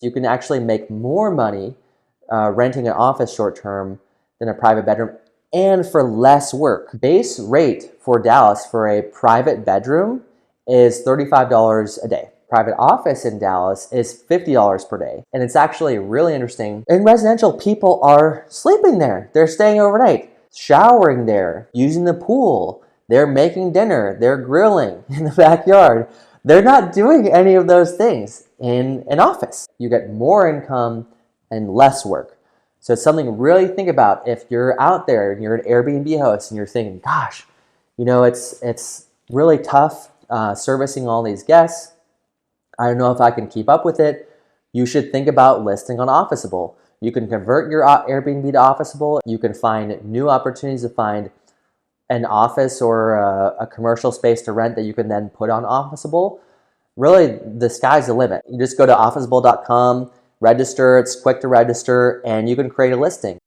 You can actually make more money renting an office short-term than a private bedroom, and for less work. Base rate for Dallas for a private bedroom is $35 a day. Private office in Dallas is $50 per day. And it's actually really interesting. In residential, people are sleeping there. They're staying overnight, showering there, using the pool. They're making dinner. They're grilling in the backyard. They're not doing any of those things in an office. You get more income and less work. So it's something to really think about if you're out there and you're an Airbnb host and you're thinking, gosh, it's really tough servicing all these guests. I don't know if I can keep up with it. You should think about listing on Officeable. You can convert your Airbnb to Officeable. You can find new opportunities to find an office or a commercial space to rent that you can then put on Officeable. Really, the sky's the limit. You just go to officeable.com, register, it's quick to register, and you can create a listing.